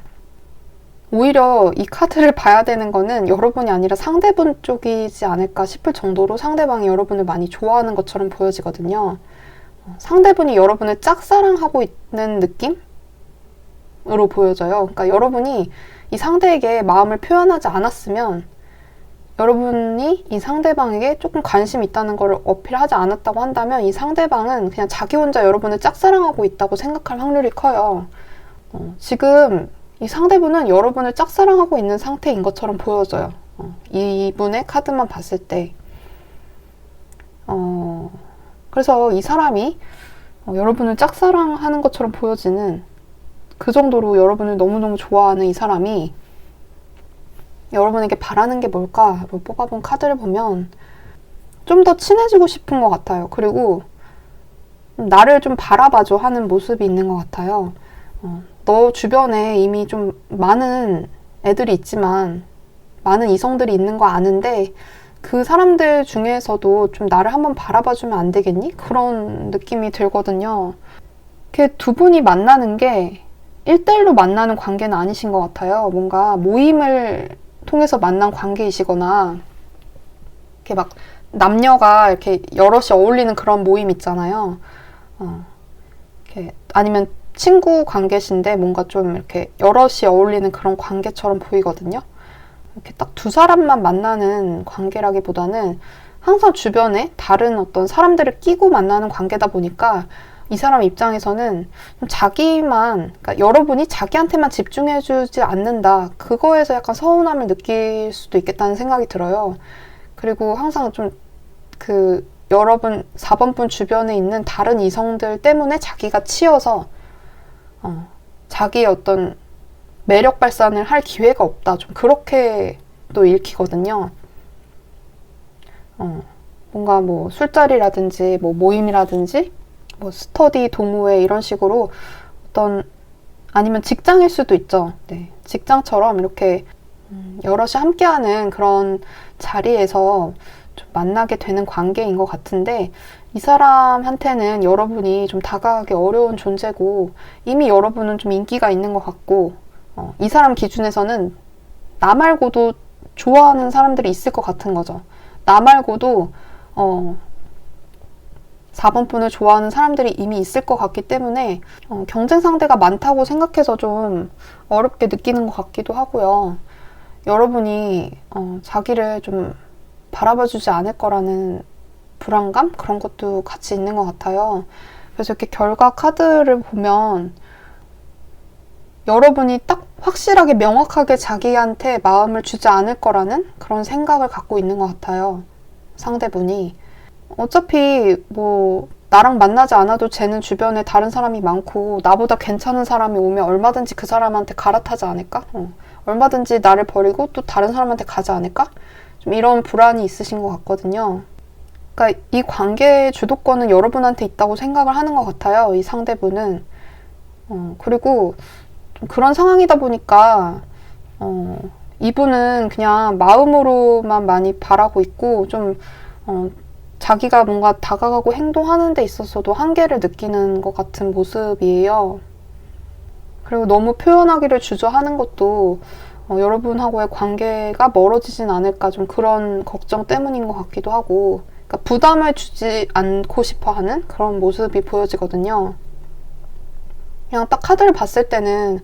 오히려 이 카드를 봐야 되는 거는 여러분이 아니라 상대분 쪽이지 않을까 싶을 정도로 상대방이 여러분을 많이 좋아하는 것처럼 보여지거든요. 상대분이 여러분을 짝사랑하고 있는 느낌으로 보여져요. 그러니까 여러분이 이 상대에게 마음을 표현하지 않았으면 여러분이 이 상대방에게 조금 관심이 있다는 걸 어필하지 않았다고 한다면 이 상대방은 그냥 자기 혼자 여러분을 짝사랑하고 있다고 생각할 확률이 커요. 지금 이 상대분은 여러분을 짝사랑하고 있는 상태인 것처럼 보여져요. 이분의 카드만 봤을 때. 그래서 이 사람이 여러분을 짝사랑하는 것처럼 보여지는 그 정도로 여러분을 너무너무 좋아하는 이 사람이 여러분에게 바라는 게 뭘까? 뽑아본 카드를 보면 좀 더 친해지고 싶은 것 같아요. 그리고 나를 좀 바라봐줘 하는 모습이 있는 것 같아요. 너 주변에 이미 좀 많은 애들이 있지만 많은 이성들이 있는 거 아는데 그 사람들 중에서도 좀 나를 한번 바라봐주면 안 되겠니? 그런 느낌이 들거든요. 이렇게 두 분이 만나는 게 1대1로 만나는 관계는 아니신 것 같아요. 뭔가 모임을 통해서 만난 관계이시거나 이렇게 막 남녀가 이렇게 여럿이 어울리는 그런 모임 있잖아요. 이렇게 아니면 친구 관계신데 뭔가 좀 이렇게 여럿이 어울리는 그런 관계처럼 보이거든요. 이렇게 딱 두 사람만 만나는 관계라기보다는 항상 주변에 다른 어떤 사람들을 끼고 만나는 관계다 보니까 이 사람 입장에서는 좀 자기만, 그러니까 여러분이 자기한테만 집중해주지 않는다. 그거에서 약간 서운함을 느낄 수도 있겠다는 생각이 들어요. 그리고 항상 좀 여러분 4번 분 주변에 있는 다른 이성들 때문에 자기가 치여서 자기의 어떤 매력 발산을 할 기회가 없다. 좀 그렇게 또 읽히거든요. 뭔가 뭐 술자리라든지 뭐 모임이라든지 뭐 스터디 동호회 이런 식으로 아니면 직장일 수도 있죠. 네, 직장처럼 이렇게 여럿이 함께하는 그런 자리에서 좀 만나게 되는 관계인 것 같은데 이 사람한테는 여러분이 좀 다가가기 어려운 존재고 이미 여러분은 좀 인기가 있는 것 같고 이 사람 기준에서는 나 말고도 좋아하는 사람들이 있을 것 같은 거죠. 나 말고도 4번 분을 좋아하는 사람들이 이미 있을 것 같기 때문에 경쟁 상대가 많다고 생각해서 좀 어렵게 느끼는 것 같기도 하고요. 여러분이 자기를 좀 바라봐주지 않을 거라는 불안감? 그런 것도 같이 있는 것 같아요. 그래서 이렇게 결과 카드를 보면 여러분이 딱 확실하게 명확하게 자기한테 마음을 주지 않을 거라는 그런 생각을 갖고 있는 것 같아요. 상대분이. 어차피 뭐 나랑 만나지 않아도 쟤는 주변에 다른 사람이 많고 나보다 괜찮은 사람이 오면 얼마든지 그 사람한테 갈아타지 않을까? 얼마든지 나를 버리고 또 다른 사람한테 가지 않을까? 좀 이런 불안이 있으신 것 같거든요. 그러니까 이 관계의 주도권은 여러분한테 있다고 생각을 하는 것 같아요. 이 상대분은. 그리고 좀 그런 상황이다 보니까 이분은 그냥 마음으로만 많이 바라고 있고 좀 자기가 뭔가 다가가고 행동하는 데 있어서도 한계를 느끼는 것 같은 모습이에요. 그리고 너무 표현하기를 주저하는 것도 여러분하고의 관계가 멀어지진 않을까 좀 그런 걱정 때문인 것 같기도 하고, 그러니까 부담을 주지 않고 싶어 하는 그런 모습이 보여지거든요. 그냥 딱 카드를 봤을 때는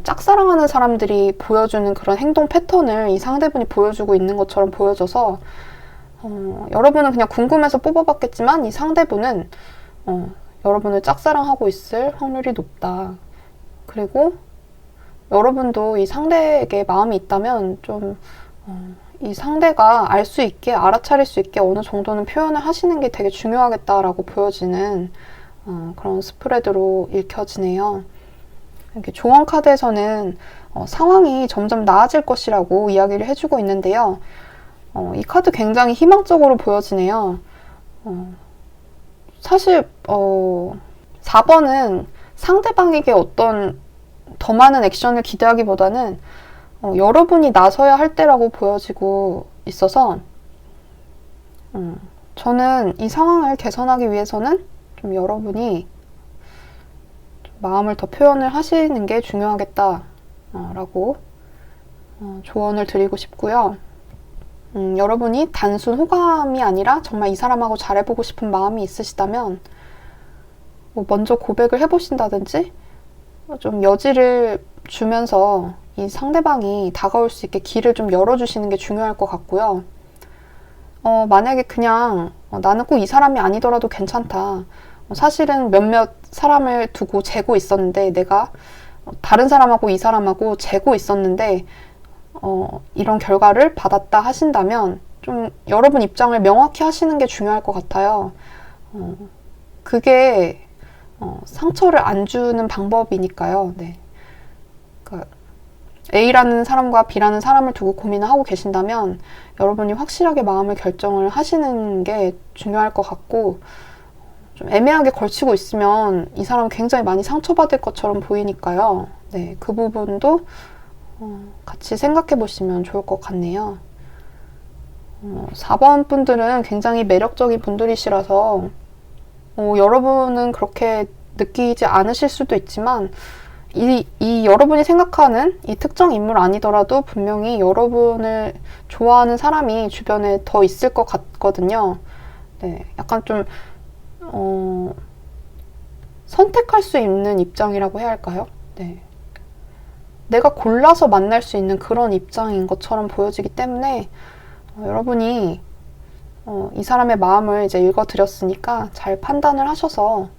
짝사랑하는 사람들이 보여주는 그런 행동 패턴을 이 상대분이 보여주고 있는 것처럼 보여져서 여러분은 그냥 궁금해서 뽑아봤겠지만 이 상대분은 여러분을 짝사랑하고 있을 확률이 높다. 그리고 여러분도 이 상대에게 마음이 있다면 좀 이 상대가 알 수 있게, 알아차릴 수 있게 어느 정도는 표현을 하시는 게 되게 중요하겠다라고 보여지는 그런 스프레드로 읽혀지네요. 이렇게 조언 카드에서는 상황이 점점 나아질 것이라고 이야기를 해주고 있는데요. 이 카드 굉장히 희망적으로 보여지네요. 사실 4번은 상대방에게 어떤 더 많은 액션을 기대하기보다는 여러분이 나서야 할 때라고 보여지고 있어서 저는 이 상황을 개선하기 위해서는 좀 여러분이 마음을 더 표현을 하시는 게 중요하겠다라고 조언을 드리고 싶고요. 여러분이 단순 호감이 아니라 정말 이 사람하고 잘해보고 싶은 마음이 있으시다면 먼저 고백을 해보신다든지 좀 여지를 주면서 이 상대방이 다가올 수 있게 길을 좀 열어주시는 게 중요할 것 같고요. 만약에 그냥 나는 꼭 이 사람이 아니더라도 괜찮다. 사실은 몇몇 사람을 두고 재고 있었는데 내가 다른 사람하고 이 사람하고 재고 있었는데 이런 결과를 받았다 하신다면 좀 여러분 입장을 명확히 하시는 게 중요할 것 같아요. 그게 상처를 안 주는 방법이니까요. 네. 그러니까 A라는 사람과 B라는 사람을 두고 고민을 하고 계신다면 여러분이 확실하게 마음을 결정을 하시는 게 중요할 것 같고, 좀 애매하게 걸치고 있으면 이 사람은 굉장히 많이 상처받을 것처럼 보이니까요. 네, 그 부분도 같이 생각해 보시면 좋을 것 같네요. 4번 분들은 굉장히 매력적인 분들이시라서 여러분은 그렇게 느끼지 않으실 수도 있지만 이 여러분이 생각하는 이 특정 인물 아니더라도 분명히 여러분을 좋아하는 사람이 주변에 더 있을 것 같거든요. 네, 약간 좀 선택할 수 있는 입장이라고 해야 할까요? 네. 내가 골라서 만날 수 있는 그런 입장인 것처럼 보여지기 때문에 여러분이 이 사람의 마음을 이제 읽어드렸으니까 잘 판단을 하셔서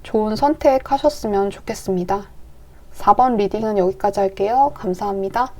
좋은 선택하셨으면 좋겠습니다. 4번 리딩은 여기까지 할게요. 감사합니다.